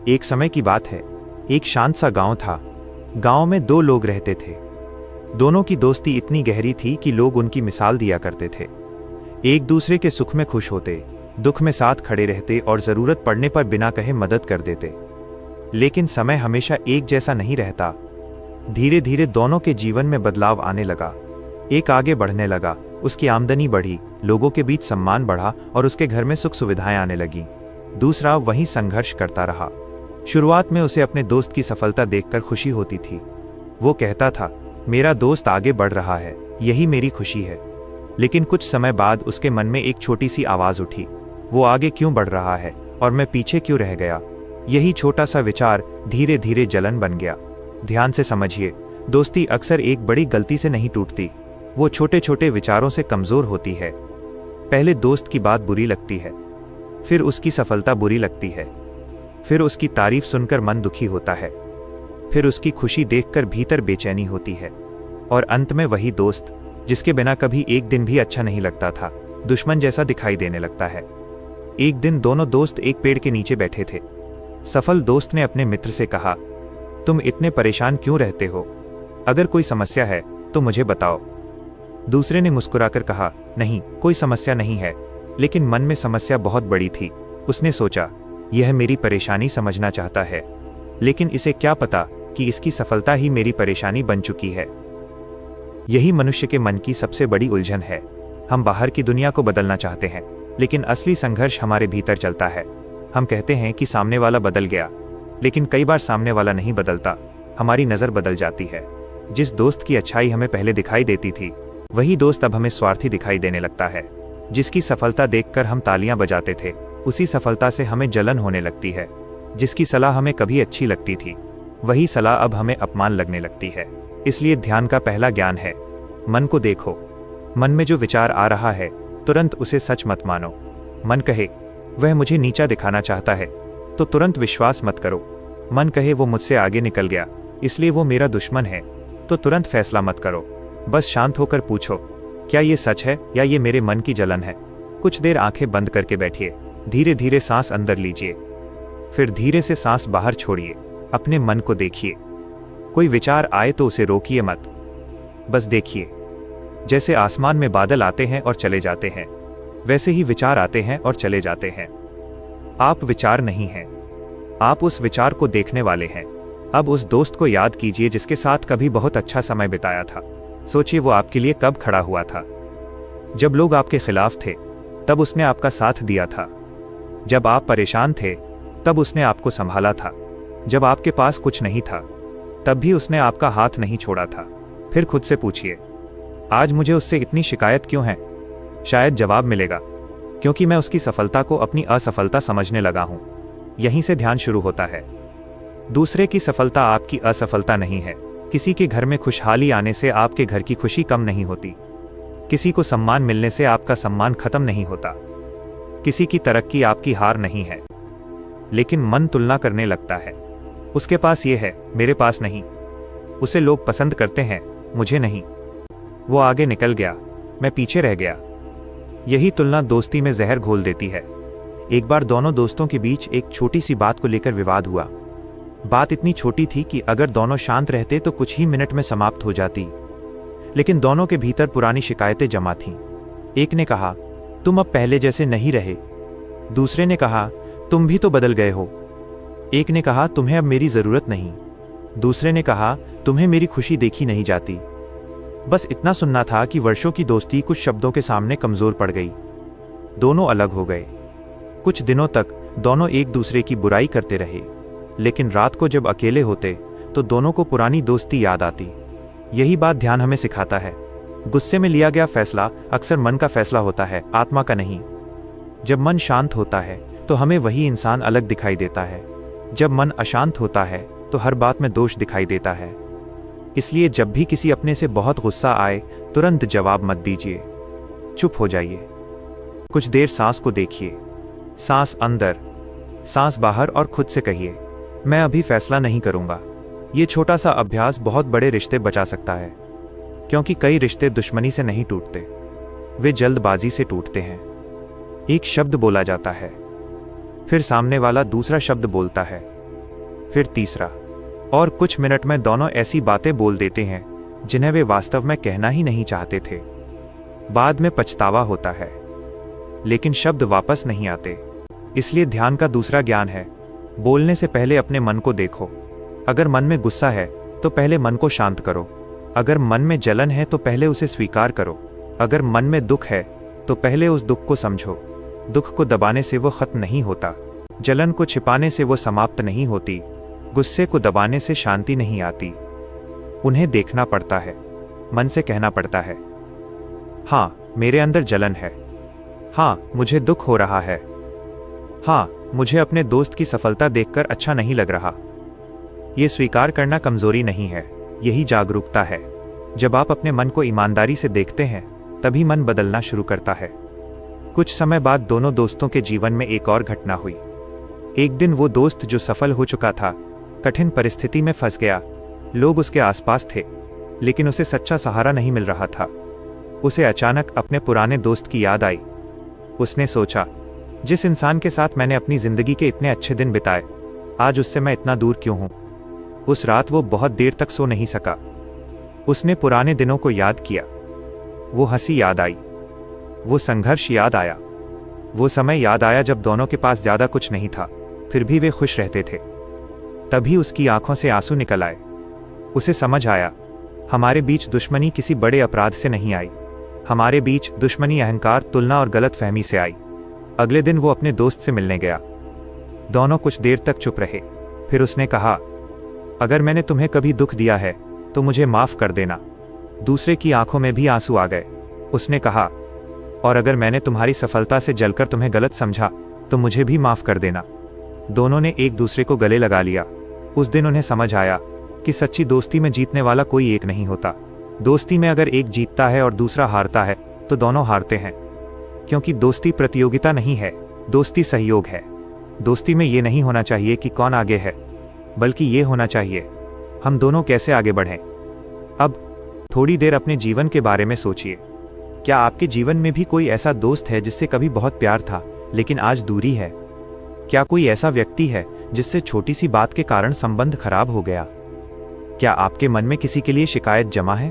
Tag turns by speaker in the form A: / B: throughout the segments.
A: एक समय की बात है। एक शांत सा गांव था। गांव में दो लोग रहते थे। दोनों की दोस्ती इतनी गहरी थी कि लोग उनकी मिसाल दिया करते थे। एक दूसरे के सुख में खुश होते, दुख में साथ खड़े रहते और जरूरत पड़ने पर बिना कहे मदद कर देते। लेकिन समय हमेशा एक जैसा नहीं रहता। धीरे धीरे दोनों के जीवन में बदलाव आने लगा। एक आगे बढ़ने लगा, उसकी आमदनी बढ़ी, लोगों के बीच सम्मान बढ़ा और उसके घर में सुख सुविधाएं आने लगीं। दूसरा वहीं संघर्ष करता रहा। शुरुआत में उसे अपने दोस्त की सफलता देखकर खुशी होती थी। वो कहता था, मेरा दोस्त आगे बढ़ रहा है, यही मेरी खुशी है। लेकिन कुछ समय बाद उसके मन में एक छोटी सी आवाज उठी, वो आगे क्यों बढ़ रहा है और मैं पीछे क्यों रह गया। यही छोटा सा विचार धीरे धीरे जलन बन गया। ध्यान से समझिए, दोस्ती अक्सर एक बड़ी गलती से नहीं टूटती, वो छोटे छोटे विचारों से कमजोर होती है। पहले दोस्त की बात बुरी लगती है, फिर उसकी सफलता बुरी लगती है, फिर उसकी तारीफ सुनकर मन दुखी होता है, फिर उसकी खुशी देखकर भीतर बेचैनी होती है, और अंत में वही दोस्त जिसके बिना कभी एक दिन भी अच्छा नहीं लगता था, दुश्मन जैसा दिखाई देने लगता है। एक दिन दोनों दोस्त एक पेड़ के नीचे बैठे थे। सफल दोस्त ने अपने मित्र से कहा, तुम इतने परेशान क्यों रहते हो? अगर कोई समस्या है तो मुझे बताओ। दूसरे ने मुस्कुराकर कहा, नहीं, कोई समस्या नहीं है, लेकिन मन में समस्या बहुत बड़ी थी। उसने सोचा, यह मेरी परेशानी समझना चाहता है, लेकिन इसे क्या पता कि इसकी सफलता ही मेरी परेशानी बन चुकी है। यही मनुष्य के मन की सबसे बड़ी उलझन है। हम बाहर की दुनिया को बदलना चाहते हैं, लेकिन असली संघर्ष हमारे भीतर चलता है। हम कहते हैं कि सामने वाला बदल गया, लेकिन कई बार सामने वाला नहीं बदलता, हमारी नज़र बदल जाती है। जिस दोस्त की अच्छाई हमें पहले दिखाई देती थी, वही दोस्त अब हमें स्वार्थी दिखाई देने लगता है। जिसकी सफलता देखकर हम तालियां बजाते थे, उसी सफलता से हमें जलन होने लगती है। जिसकी सलाह हमें कभी अच्छी लगती थी, वही सलाह अब हमें अपमान लगने लगती है। इसलिए ध्यान का पहला ज्ञान है, मन को देखो। मन में जो विचार आ रहा है, तुरंत उसे सच मत मानो। मन कहे, वह मुझे नीचा दिखाना चाहता है, तो तुरंत विश्वास मत करो। मन कहे, वो मुझसे आगे निकल गया, इसलिए वो मेरा दुश्मन है, तो तुरंत फैसला मत करो। बस शांत होकर पूछो, क्या ये सच है या ये मेरे मन की जलन है? कुछ देर आंखें बंद करके बैठिए, धीरे धीरे सांस अंदर लीजिए, फिर धीरे से सांस बाहर छोड़िए। अपने मन को देखिए। कोई विचार आए तो उसे रोकिए मत, बस देखिए। जैसे आसमान में बादल आते हैं और चले जाते हैं, वैसे ही विचार आते हैं और चले जाते हैं। आप विचार नहीं हैं, आप उस विचार को देखने वाले हैं। अब उस दोस्त को याद कीजिए जिसके साथ कभी बहुत अच्छा समय बिताया था। सोचिए, वो आपके लिए कब खड़ा हुआ था। जब लोग आपके खिलाफ थे, तब उसने आपका साथ दिया था। जब आप परेशान थे, तब उसने आपको संभाला था। जब आपके पास कुछ नहीं था, तब भी उसने आपका हाथ नहीं छोड़ा था। फिर खुद से पूछिए, आज मुझे उससे इतनी शिकायत क्यों है? शायद जवाब मिलेगा, क्योंकि मैं उसकी सफलता को अपनी असफलता समझने लगा हूं। यहीं से ध्यान शुरू होता है। दूसरे की सफलता आपकी असफलता नहीं है। किसी के घर में खुशहाली आने से आपके घर की खुशी कम नहीं होती। किसी को सम्मान मिलने से आपका सम्मान खत्म नहीं होता। किसी की तरक्की आपकी हार नहीं है। लेकिन मन तुलना करने लगता है, उसके पास ये है, मेरे पास नहीं। उसे लोग पसंद करते हैं, मुझे नहीं। वो आगे निकल गया, मैं पीछे रह गया। यही तुलना दोस्ती में जहर घोल देती है। एक बार दोनों दोस्तों के बीच एक छोटी सी बात को लेकर विवाद हुआ। बात इतनी छोटी थी कि अगर दोनों शांत रहते तो कुछ ही मिनट में समाप्त हो जाती, लेकिन दोनों के भीतर पुरानी शिकायतें जमा थीं। एक ने कहा, तुम अब पहले जैसे नहीं रहे। दूसरे ने कहा, तुम भी तो बदल गए हो। एक ने कहा, तुम्हें अब मेरी जरूरत नहीं। दूसरे ने कहा, तुम्हें मेरी खुशी देखी नहीं जाती। बस इतना सुनना था कि वर्षों की दोस्ती कुछ शब्दों के सामने कमजोर पड़ गई। दोनों अलग हो गए। कुछ दिनों तक दोनों एक दूसरे की बुराई करते रहे, लेकिन रात को जब अकेले होते तो दोनों को पुरानी दोस्ती याद आती। यही बात ध्यान हमें सिखाता है। गुस्से में लिया गया फैसला अक्सर मन का फैसला होता है, आत्मा का नहीं। जब मन शांत होता है तो हमें वही इंसान अलग दिखाई देता है। जब मन अशांत होता है तो हर बात में दोष दिखाई देता है। इसलिए जब भी किसी अपने से बहुत गुस्सा आए, तुरंत जवाब मत दीजिए, चुप हो जाइए। कुछ देर सांस को देखिए, सांस अंदर, सांस बाहर, और खुद से कहिए, मैं अभी फैसला नहीं करूंगा। ये छोटा सा अभ्यास बहुत बड़े रिश्ते बचा सकता है, क्योंकि कई रिश्ते दुश्मनी से नहीं टूटते, वे जल्दबाजी से टूटते हैं। एक शब्द बोला जाता है, फिर सामने वाला दूसरा शब्द बोलता है, फिर तीसरा, और कुछ मिनट में दोनों ऐसी बातें बोल देते हैं जिन्हें वे वास्तव में कहना ही नहीं चाहते थे। बाद में पछतावा होता है, लेकिन शब्द वापस नहीं आते। इसलिए ध्यान का दूसरा ज्ञान है, बोलने से पहले अपने मन को देखो। अगर मन में गुस्सा है तो पहले मन को शांत करो। अगर मन में जलन है तो पहले उसे स्वीकार करो। अगर मन में दुख है तो पहले उस दुख को समझो। दुख को दबाने से वो खत्म नहीं होता, जलन को छिपाने से वो समाप्त नहीं होती, गुस्से को दबाने से शांति नहीं आती। उन्हें देखना पड़ता है, मन से कहना पड़ता है, हाँ मेरे अंदर जलन है, हाँ मुझे दुख हो रहा है, हाँ मुझे अपने दोस्त की सफलता देखकर अच्छा नहीं लग रहा। ये स्वीकार करना कमजोरी नहीं है, यही जागरूकता है। जब आप अपने मन को ईमानदारी से देखते हैं तभी मन बदलना शुरू करता है। कुछ समय बाद दोनों दोस्तों के जीवन में एक और घटना हुई। एक दिन वो दोस्त जो सफल हो चुका था कठिन परिस्थिति में फंस गया। लोग उसके आसपास थे, लेकिन उसे सच्चा सहारा नहीं मिल रहा था। उसे अचानक अपने पुराने दोस्त की याद आई। उसने सोचा, जिस इंसान के साथ मैंने अपनी जिंदगी के इतने अच्छे दिन बिताए, आज उससे मैं इतना दूर क्यों हूं। उस रात वो बहुत देर तक सो नहीं सका। उसने पुराने दिनों को याद किया। वो हंसी याद आई, वो संघर्ष याद आया, वो समय याद आया जब दोनों के पास ज्यादा कुछ नहीं था, फिर भी वे खुश रहते थे। तभी उसकी आंखों से आंसू निकल आए। उसे समझ आया, हमारे बीच दुश्मनी किसी बड़े अपराध से नहीं आई, हमारे बीच दुश्मनी अहंकार, तुलना और गलत फहमी से आई। अगले दिन वो अपने दोस्त से मिलने गया। दोनों कुछ देर तक चुप रहे। फिर उसने कहा, अगर मैंने तुम्हें कभी दुख दिया है तो मुझे माफ कर देना। दूसरे की आंखों में भी आंसू आ गए। उसने कहा, और अगर मैंने तुम्हारी सफलता से जलकर तुम्हें गलत समझा तो मुझे भी माफ कर देना। दोनों ने एक दूसरे को गले लगा लिया। उस दिन उन्हें समझ आया कि सच्ची दोस्ती में जीतने वाला कोई एक नहीं होता। दोस्ती में अगर एक जीतता है और दूसरा हारता है तो दोनों हारते हैं, क्योंकि दोस्ती प्रतियोगिता नहीं है, दोस्ती सहयोग है। दोस्ती में ये नहीं होना चाहिए कि कौन आगे है, बल्कि ये होना चाहिए हम दोनों कैसे आगे बढ़ें। अब थोड़ी देर अपने जीवन के बारे में सोचिए। क्या आपके जीवन में भी कोई ऐसा दोस्त है जिससे कभी बहुत प्यार था लेकिन आज दूरी है? क्या कोई ऐसा व्यक्ति है जिससे छोटी सी बात के कारण संबंध खराब हो गया? क्या आपके मन में किसी के लिए शिकायत जमा है?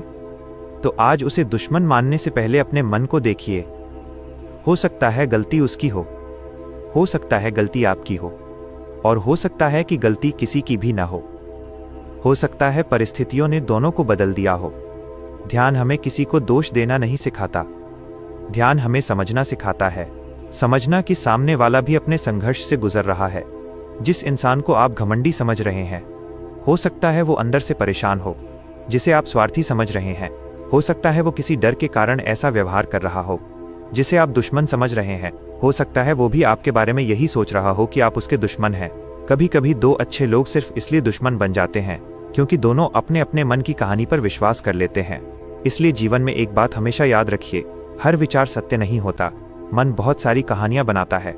A: तो आज उसे दुश्मन मानने से पहले अपने मन को देखिए। हो सकता है गलती उसकी हो सकता है गलती आपकी हो, और हो सकता है कि गलती किसी की भी ना हो सकता है परिस्थितियों ने दोनों को बदल दिया हो। ध्यान हमें किसी को दोष देना नहीं सिखाता, ध्यान हमें समझना सिखाता है। समझना कि सामने वाला भी अपने संघर्ष से गुजर रहा है। जिस इंसान को आप घमंडी समझ रहे हैं, हो सकता है वो अंदर से परेशान हो। जिसे आप स्वार्थी समझ रहे हैं, हो सकता है वो किसी डर के कारण ऐसा व्यवहार कर रहा हो। जिसे आप दुश्मन समझ रहे हैं, हो सकता है वो भी आपके बारे में यही सोच रहा हो कि आप उसके दुश्मन हैं। कभी कभी दो अच्छे लोग सिर्फ इसलिए दुश्मन बन जाते हैं क्योंकि दोनों अपने अपने मन की कहानी पर विश्वास कर लेते हैं। इसलिए जीवन में एक बात हमेशा याद रखिए, हर विचार सत्य नहीं होता, मन बहुत सारी कहानियां बनाता है।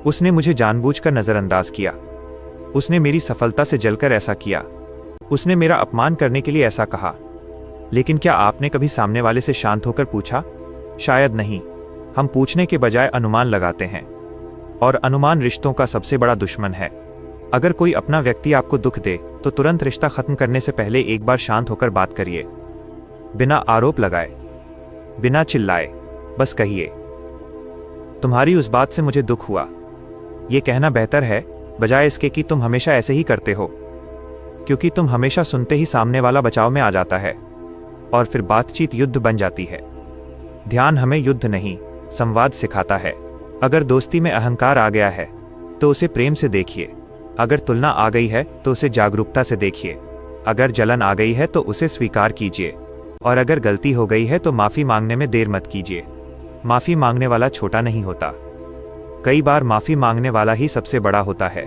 A: उसने मुझे जानबूझकर नजरअंदाज किया, उसने मेरी सफलता से जलकर ऐसा किया, उसने मेरा अपमान करने के लिए ऐसा कहा। लेकिन क्या आपने कभी सामने वाले से शांत होकर पूछा? शायद नहीं। हम पूछने के बजाय अनुमान लगाते हैं, और अनुमान रिश्तों का सबसे बड़ा दुश्मन है। अगर कोई अपना व्यक्ति आपको दुख दे तो तुरंत रिश्ता खत्म करने से पहले एक बार शांत होकर बात करिए। बिना आरोप लगाए, बिना चिल्लाए, बस कहिए, तुम्हारी उस बात से मुझे दुख हुआ। ये कहना बेहतर है बजाय इसके कि तुम हमेशा ऐसे ही करते हो, क्योंकि तुम हमेशा सुनते ही सामने वाला बचाव में आ जाता है और फिर बातचीत युद्ध बन जाती है। ध्यान हमें युद्ध नहीं, संवाद सिखाता है। अगर दोस्ती में अहंकार आ गया है तो उसे प्रेम से देखिए। अगर तुलना आ गई है तो उसे जागरूकता से देखिए। अगर जलन आ गई है तो उसे स्वीकार कीजिए, और अगर गलती हो गई है तो माफी मांगने में देर मत कीजिए। माफी मांगने वाला छोटा नहीं होता, कई बार माफी मांगने वाला ही सबसे बड़ा होता है,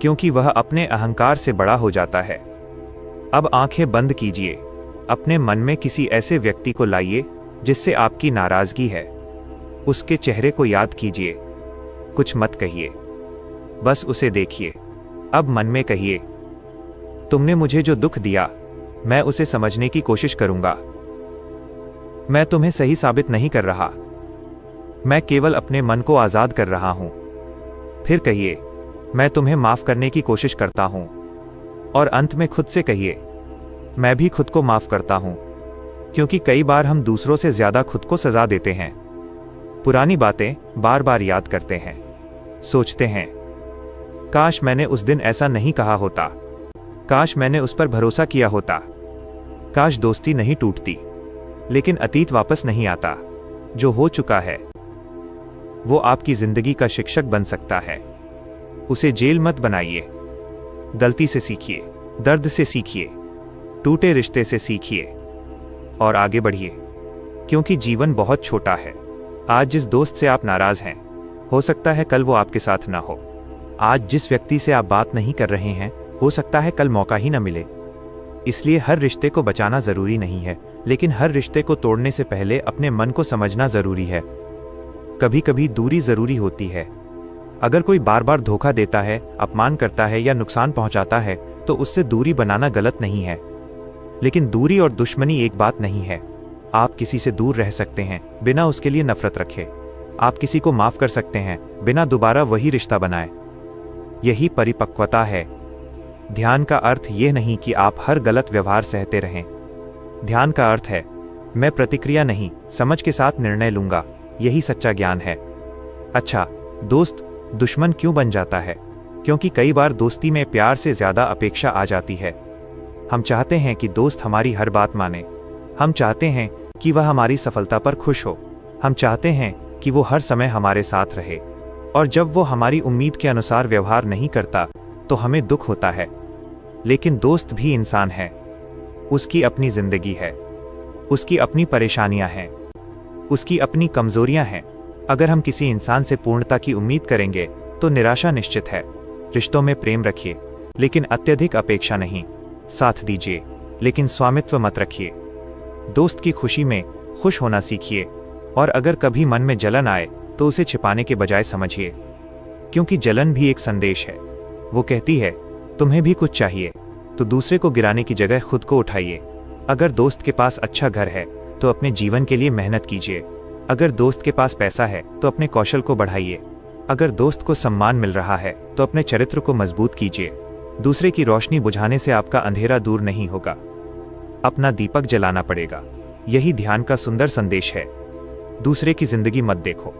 A: क्योंकि वह अपने अहंकार से बड़ा हो जाता है। अब आंखें बंद कीजिए, अपने मन में किसी ऐसे व्यक्ति को लाइए जिससे आपकी नाराजगी है। उसके चेहरे को याद कीजिए, कुछ मत कहिए, बस उसे देखिए। अब मन में कहिए, तुमने मुझे जो दुख दिया, मैं उसे समझने की कोशिश करूंगा। मैं तुम्हें सही साबित नहीं कर रहा, मैं केवल अपने मन को आजाद कर रहा हूं। फिर कहिए, मैं तुम्हें माफ करने की कोशिश करता हूं, और अंत में खुद से कहिए, मैं भी खुद को माफ करता हूं, क्योंकि कई बार हम दूसरों से ज्यादा खुद को सजा देते हैं। पुरानी बातें बार बार याद करते हैं, सोचते हैं, काश मैंने उस दिन ऐसा नहीं कहा होता, काश मैंने उस पर भरोसा किया होता, काश दोस्ती नहीं टूटती। लेकिन अतीत वापस नहीं आता। जो हो चुका है वो आपकी जिंदगी का शिक्षक बन सकता है। उसे जेल मत बनाइए। गलती से सीखिए, दर्द से सीखिए, टूटे रिश्ते से सीखिए और आगे बढ़िए, क्योंकि जीवन बहुत छोटा है। आज जिस दोस्त से आप नाराज हैं, हो सकता है कल वो आपके साथ ना हो। आज जिस व्यक्ति से आप बात नहीं कर रहे हैं, हो सकता है कल मौका ही न मिले। इसलिए हर रिश्ते को बचाना जरूरी नहीं है, लेकिन हर रिश्ते को तोड़ने से पहले अपने मन को समझना जरूरी है। कभी कभी दूरी जरूरी होती है। अगर कोई बार बार धोखा देता है, अपमान करता है या नुकसान पहुंचाता है, तो उससे दूरी बनाना गलत नहीं है। लेकिन दूरी और दुश्मनी एक बात नहीं है। आप किसी से दूर रह सकते हैं बिना उसके लिए नफरत रखे। आप किसी को माफ कर सकते हैं बिना दोबारा वही रिश्ता बनाए। यही परिपक्वता है। ध्यान का अर्थ यह नहीं कि आप हर गलत व्यवहार सहते रहें। ध्यान का अर्थ है, मैं प्रतिक्रिया नहीं, समझ के साथ निर्णय लूंगा। यही सच्चा ज्ञान है। अच्छा, दोस्त दुश्मन क्यों बन जाता है? क्योंकि कई बार दोस्ती में प्यार से ज्यादा अपेक्षा आ जाती है। हम चाहते हैं कि दोस्त हमारी हर बात माने। हम चाहते हैं कि वह हमारी सफलता पर खुश हो। हम चाहते हैं कि वो हर समय हमारे साथ रहे। और जब वो हमारी उम्मीद के अनुसार व्यवहार नहीं करता, तो हमें दुख होता है। लेकिन दोस्त भी इंसान है। उसकी अपनी जिंदगी है, उसकी अपनी परेशानियां हैं, उसकी अपनी कमजोरियां हैं। अगर हम किसी इंसान से पूर्णता की उम्मीद करेंगे तो निराशा निश्चित है। रिश्तों में प्रेम रखिए, लेकिन अत्यधिक अपेक्षा नहीं। साथ दीजिए, लेकिन स्वामित्व मत रखिए। दोस्त की खुशी में खुश होना सीखिए। और अगर कभी मन में जलन आए तो उसे छिपाने के बजाय समझिए, क्योंकि जलन भी एक संदेश है। वो कहती है, तुम्हें भी कुछ चाहिए तो दूसरे को गिराने की जगह खुद को उठाइए। अगर दोस्त के पास अच्छा घर है तो अपने जीवन के लिए मेहनत कीजिए। अगर दोस्त के पास पैसा है तो अपने कौशल को बढ़ाइए। अगर दोस्त को सम्मान मिल रहा है तो अपने चरित्र को मजबूत कीजिए। दूसरे की रोशनी बुझाने से आपका अंधेरा दूर नहीं होगा, अपना दीपक जलाना पड़ेगा। यही ध्यान का सुंदर संदेश है। दूसरे की जिंदगी मत देखो,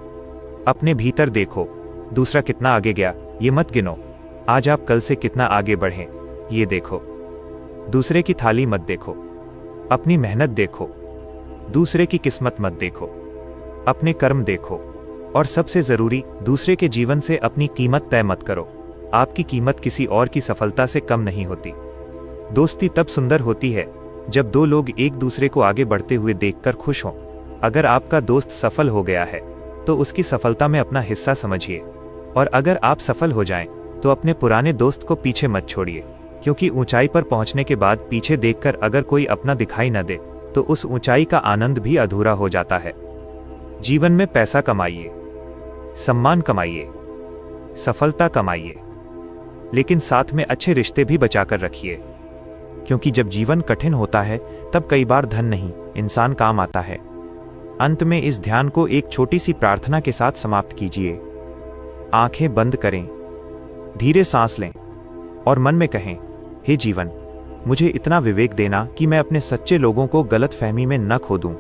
A: अपने भीतर देखो। दूसरा कितना आगे गया ये मत गिनो, आज आप कल से कितना आगे बढ़े ये देखो। दूसरे की थाली मत देखो, अपनी मेहनत देखो। दूसरे की किस्मत मत देखो, अपने कर्म देखो। और सबसे जरूरी, दूसरे के जीवन से अपनी कीमत तय मत करो। आपकी कीमत किसी और की सफलता से कम नहीं होती। दोस्ती तब सुंदर होती है जब दो लोग एक दूसरे को आगे बढ़ते हुए देखकर खुश हों। अगर आपका दोस्त सफल हो गया है तो उसकी सफलता में अपना हिस्सा समझिए, और अगर आप सफल हो जाएं तो अपने पुराने दोस्त को पीछे मत छोड़िए, क्योंकि ऊंचाई पर पहुंचने के बाद पीछे देखकर अगर कोई अपना दिखाई न दे तो उस ऊंचाई का आनंद भी अधूरा हो जाता है। जीवन में पैसा कमाइए, सम्मान कमाइए, सफलता कमाइए, लेकिन साथ में अच्छे रिश्ते भी बचाकर रखिए, क्योंकि जब जीवन कठिन होता है तब कई बार धन नहीं, इंसान काम आता है। अंत में इस ध्यान को एक छोटी सी प्रार्थना के साथ समाप्त कीजिए। आंखें बंद करें, धीरे सांस लें और मन में कहें, हे जीवन, मुझे इतना विवेक देना कि मैं अपने सच्चे लोगों को गलतफहमी में न खो दूं।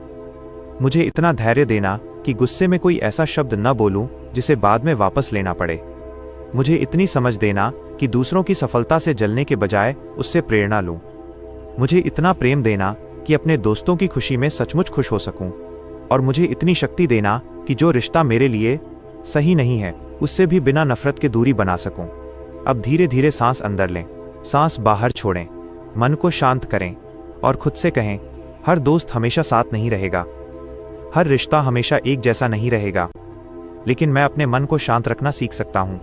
A: मुझे इतना धैर्य देना कि गुस्से में कोई ऐसा शब्द न बोलूं जिसे बाद में वापस लेना पड़े। मुझे इतनी समझ देना कि दूसरों की सफलता से जलने के बजाय उससे प्रेरणा लूं। मुझे इतना प्रेम देना कि अपने दोस्तों की खुशी में सचमुच खुश हो सकूं। और मुझे इतनी शक्ति देना कि जो रिश्ता मेरे लिए सही नहीं है उससे भी बिना नफरत के दूरी बना सकूं। अब धीरे धीरे सांस अंदर लें, सांस बाहर छोड़ें, मन को शांत करें और खुद से कहें, हर दोस्त हमेशा साथ नहीं रहेगा, हर रिश्ता हमेशा एक जैसा नहीं रहेगा, लेकिन मैं अपने मन को शांत रखना सीख सकता हूं।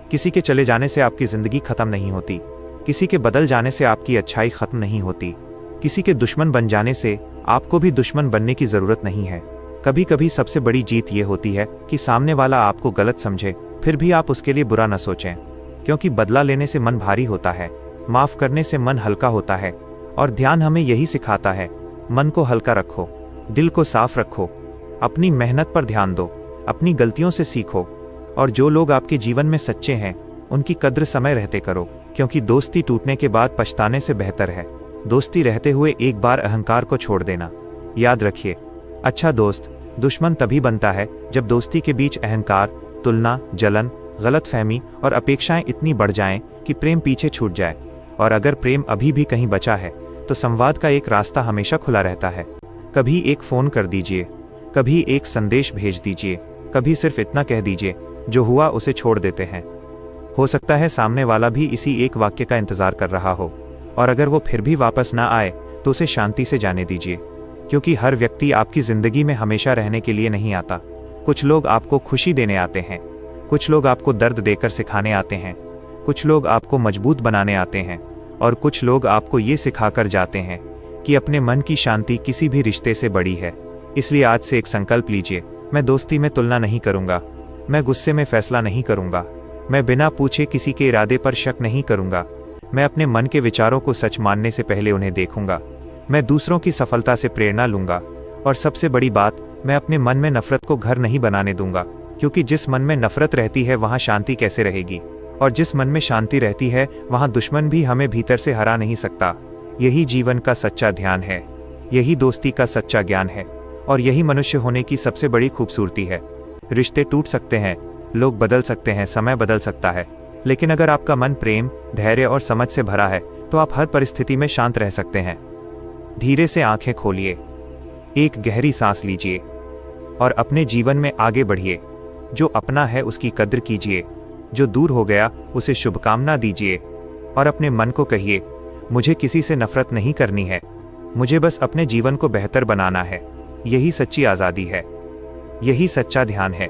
A: किसी के चले जाने से आपकी जिंदगी खत्म नहीं होती, किसी के बदल जाने से आपकी अच्छाई खत्म नहीं होती, किसी के दुश्मन बन जाने से आपको भी दुश्मन बनने की जरूरत नहीं है। कभी कभी सबसे बड़ी जीत ये होती है कि सामने वाला आपको गलत समझे, फिर भी आप उसके लिए बुरा न सोचें, क्योंकि बदला लेने से मन भारी होता है, माफ करने से मन हल्का होता है। और ध्यान हमें यही सिखाता है, मन को हल्का रखो, दिल को साफ रखो, अपनी मेहनत पर ध्यान दो, अपनी गलतियों से सीखो, और जो लोग आपके जीवन में सच्चे हैं उनकी कद्र समय रहते करो, क्योंकि दोस्ती टूटने के बाद पछताने से बेहतर है दोस्ती रहते हुए एक बार अहंकार को छोड़ देना। याद रखिए, अच्छा दोस्त दुश्मन तभी बनता है जब दोस्ती के बीच अहंकार, तुलना, जलन, गलतफहमी और अपेक्षाएं इतनी बढ़ जाएं कि प्रेम पीछे छूट जाए। और अगर प्रेम अभी भी कहीं बचा है तो संवाद का एक रास्ता हमेशा खुला रहता है। कभी एक फ़ोन कर दीजिए, कभी एक संदेश भेज दीजिए, कभी सिर्फ इतना कह दीजिए, जो हुआ उसे छोड़ देते हैं। हो सकता है सामने वाला भी इसी एक वाक्य का इंतज़ार कर रहा हो, और अगर वो फिर भी वापस ना आए तो उसे शांति से जाने दीजिए, क्योंकि हर व्यक्ति आपकी ज़िंदगी में हमेशा रहने के लिए नहीं आता। कुछ लोग आपको खुशी देने आते हैं, कुछ लोग आपको दर्द देकर सिखाने आते हैं, कुछ लोग आपको मजबूत बनाने आते हैं, और कुछ लोग आपको ये सिखाकर जाते हैं कि अपने मन की शांति किसी भी रिश्ते से बड़ी है। इसलिए आज से एक संकल्प लीजिए, मैं दोस्ती में तुलना नहीं करूँगा, मैं गुस्से में फैसला नहीं करूँगा, मैं बिना पूछे किसी के इरादे पर शक नहीं करूँगा, मैं अपने मन के विचारों को सच मानने से पहले उन्हें देखूँगा, मैं दूसरों की सफलता से प्रेरणा लूँगा, और सबसे बड़ी बात, मैं अपने मन में नफरत को घर नहीं बनाने दूंगा, क्योंकि जिस मन में नफरत रहती है वहाँ शांति कैसे रहेगी, और जिस मन में शांति रहती है वहाँ दुश्मन भी हमें भीतर से हरा नहीं सकता। यही जीवन का सच्चा ध्यान है, यही दोस्ती का सच्चा ज्ञान है, और यही मनुष्य होने की सबसे बड़ी खूबसूरती है। रिश्ते टूट सकते हैं, लोग बदल सकते हैं, समय बदल सकता है, लेकिन अगर आपका मन प्रेम, धैर्य और समझ से भरा है तो आप हर परिस्थिति में शांत रह सकते हैं। धीरे से आंखें खोलिए, एक गहरी सांस लीजिए और अपने जीवन में आगे बढ़िए। जो अपना है उसकी कद्र कीजिए, जो दूर हो गया उसे शुभकामना दीजिए, और अपने मन को कहिए, मुझे किसी से नफरत नहीं करनी है, मुझे बस अपने जीवन को बेहतर बनाना है। यही सच्ची आज़ादी है, यही सच्चा ध्यान है।